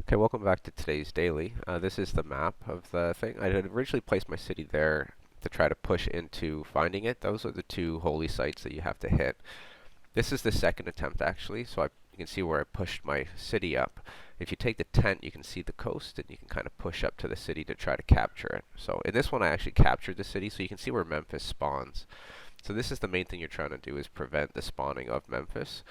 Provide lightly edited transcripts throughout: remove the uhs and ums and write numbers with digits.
Okay, welcome back to today's daily. This is the map of the thing. I had originally placed my city there to try to push into finding it. Those are the two holy sites that you have to hit. This is the second attempt actually, so you can see where I pushed my city up. If you take the tent, you can see the coast, and you can kind of push up to the city to try to capture it. So in this one, I actually captured the city, so you can see where Memphis spawns. So this is the main thing you're trying to do, is prevent the spawning of Memphis.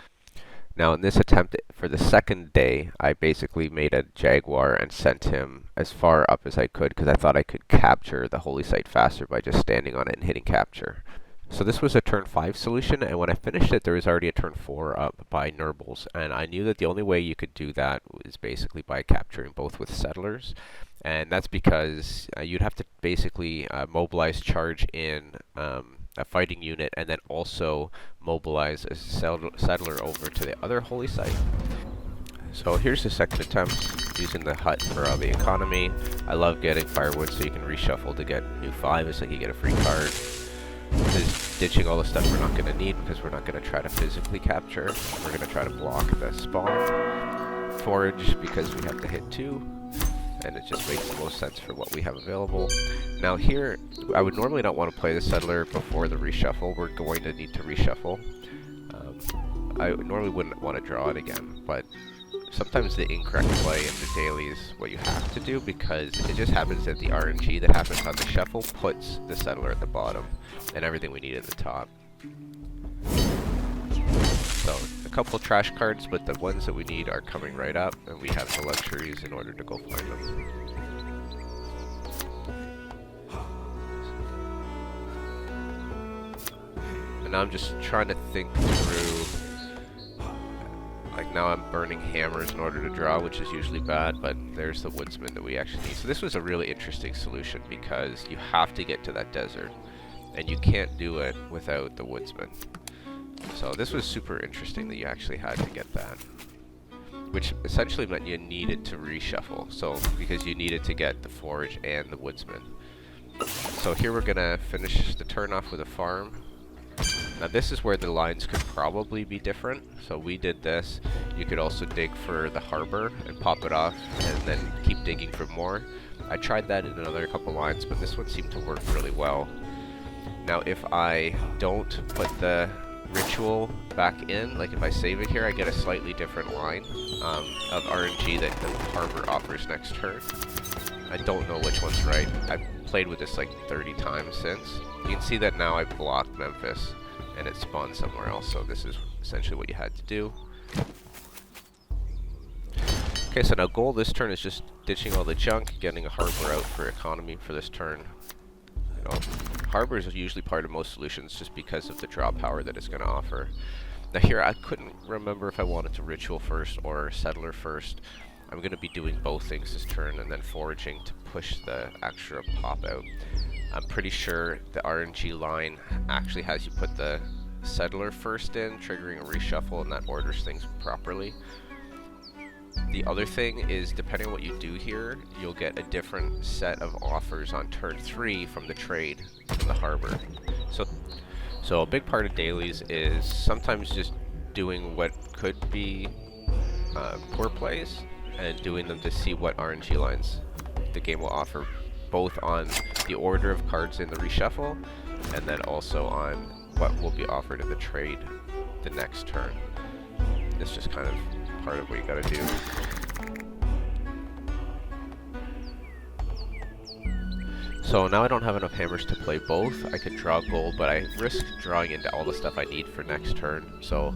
Now in this attempt for the second day, I basically made a Jaguar and sent him as far up as I could because I thought I could capture the holy site faster by just standing on it and hitting capture. So this was a turn 5 solution, and when I finished it, there was already a turn 4 up by Nurbles, and I knew that the only way you could do that was basically by capturing both with settlers, and that's because you'd have to basically mobilize charge in a fighting unit, and then also mobilize a settler over to the other holy site. So here's the second attempt, using the hut for the economy. I love getting firewood so you can reshuffle to get new 5, so you get a free card. This is ditching all the stuff we're not going to need because we're not going to try to physically capture. We're going to try to block the spawn. Forage because we have to hit 2. And it just makes the most sense for what we have available. Now here, I would normally not want to play the settler before the reshuffle. We're going to need to reshuffle. I normally wouldn't want to draw it again, but sometimes the incorrect play in the daily is what you have to do, because it just happens that the RNG that happens on the shuffle puts the settler at the bottom and everything we need at the top. So a couple trash cards, but the ones that we need are coming right up, and we have the luxuries in order to go find them. And now I'm just trying to think through, like now I'm burning hammers in order to draw, which is usually bad, but there's the woodsman that we actually need. So this was a really interesting solution because you have to get to that desert, and you can't do it without the woodsman. So this was super interesting that you actually had to get that, which essentially meant you needed to reshuffle, so because you needed to get the forage and the woodsman. So here we're gonna finish the turn off with a farm. Now this is where the lines could probably be different. So we did this. You could also dig for the harbor and pop it off and then keep digging for more. I tried that in another couple lines, but this one seemed to work really well. Now if I don't put the ritual back in, like if I save it here, I get a slightly different line of RNG that the harbor offers next turn. I don't know which one's right. I've played with this like 30 times since. You can see that now I blocked Memphis and it spawned somewhere else, so this is essentially what you had to do. Okay, so now goal this turn is just ditching all the junk, getting a harbor out for economy for this turn. You know, harbor is usually part of most solutions just because of the draw power that it's going to offer. Now here, I couldn't remember if I wanted to ritual first or settler first. I'm going to be doing both things this turn and then foraging to push the extra pop out. I'm pretty sure the RNG line actually has you put the settler first in, triggering a reshuffle, and that orders things properly. The other thing is, depending on what you do here, you'll get a different set of offers on turn 3 from the trade from the harbor. So a big part of dailies is sometimes just doing what could be poor plays and doing them to see what RNG lines the game will offer, both on the order of cards in the reshuffle and then also on what will be offered in the trade the next turn. It's just kind of part of what you gotta do. So now I don't have enough hammers to play both. I could draw gold, but I risk drawing into all the stuff I need for next turn, so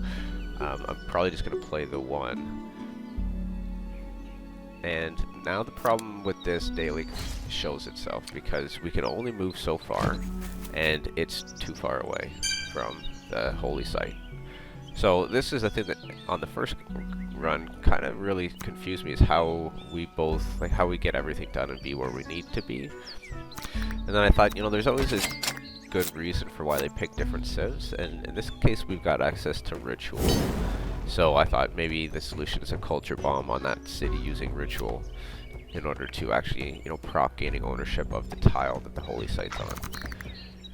I'm probably just gonna play the 1. And now the problem with this daily shows itself, because we can only move so far, and it's too far away from the holy site. So this is a thing that on the first run kind of really confused me, is how we both, like how we get everything done and be where we need to be. And then I thought, you know, there's always a good reason for why they pick different civs, and in this case we've got access to ritual. So I thought maybe the solution is a culture bomb on that city using ritual in order to actually, you know, prop gaining ownership of the tile that the holy site's on.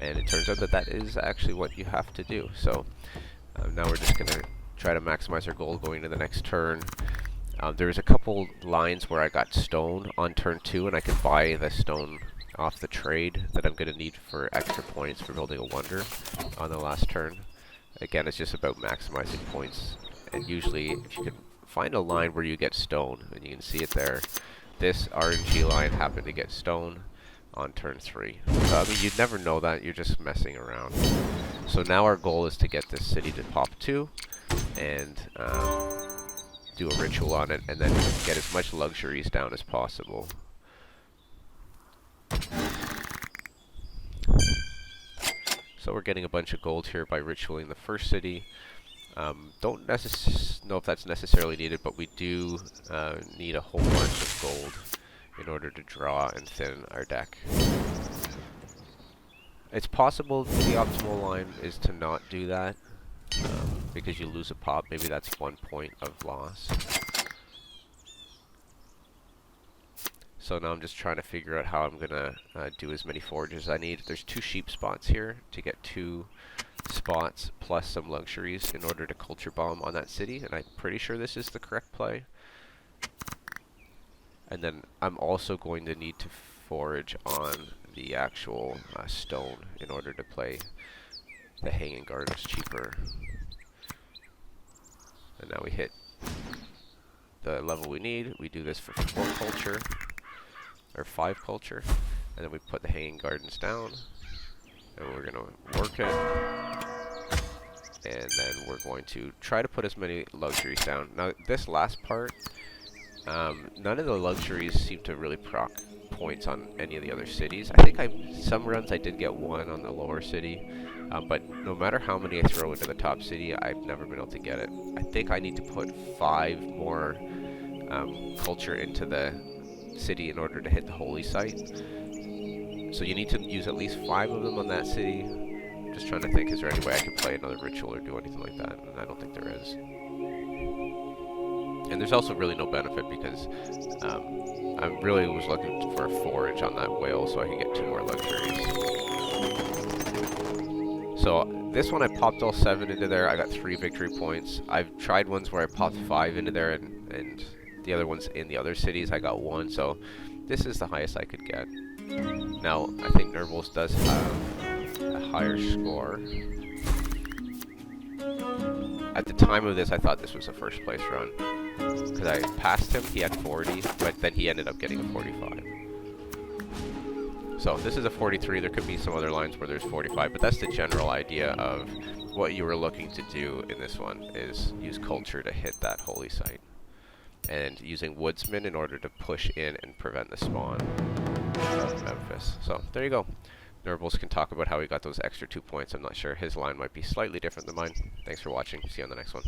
And it turns out that that is actually what you have to do. So now we're just going to try to maximize our gold going to the next turn. There's a couple lines where I got stone on turn 2, and I could buy the stone off the trade that I'm going to need for extra points for building a wonder on the last turn. Again, it's just about maximizing points, and usually if you can find a line where you get stone, and you can see it there, this RNG line happened to get stone on turn 3. So, I mean, you'd never know that, you're just messing around. So now our goal is to get this city to pop 2, and do a ritual on it, and then get as much luxuries down as possible. So we're getting a bunch of gold here by ritualing the first city. Don't know if that's necessarily needed, but we do need a whole bunch of gold in order to draw and thin our deck. It's possible the optimal line is to not do that, because you lose a pop. Maybe that's 1 point of loss. So now I'm just trying to figure out how I'm gonna do as many forages as I need. There's 2 sheep spots here to get 2 spots plus some luxuries in order to culture bomb on that city, and I'm pretty sure this is the correct play. And then I'm also going to need to forage on the actual stone in order to play the hanging gardens cheaper. And now we hit the level we need. We do this for 4 culture, or 5 culture, and then we put the hanging gardens down, and we're going to work it. And then we're going to try to put as many luxuries down. Now, this last part, none of the luxuries seem to really proc points on any of the other cities. I think some runs I did get 1 on the lower city, but no matter how many I throw into the top city, I've never been able to get it. I think I need to put 5 more culture into the city in order to hit the holy site. So you need to use at least 5 of them on that city. I'm just trying to think, is there any way I can play another ritual or do anything like that? And I don't think there is. And there's also really no benefit because I really was looking for a forage on that whale so I could get 2 more luxuries. So this one I popped all 7 into there. I got 3 victory points. I've tried ones where I popped 5 into there, and the other ones in the other cities I got 1. So this is the highest I could get. Now I think Nervals does have a higher score. At the time of this, I thought this was a first place run, because I passed him, he had 40, but then he ended up getting a 45. So this is a 43, there could be some other lines where there's 45, but that's the general idea of what you were looking to do in this one, is use culture to hit that holy site. And using Woodsman in order to push in and prevent the spawn of Memphis. So there you go. Nervals can talk about how he got those extra 2 points. I'm not sure. His line might be slightly different than mine. Thanks for watching. See you on the next one.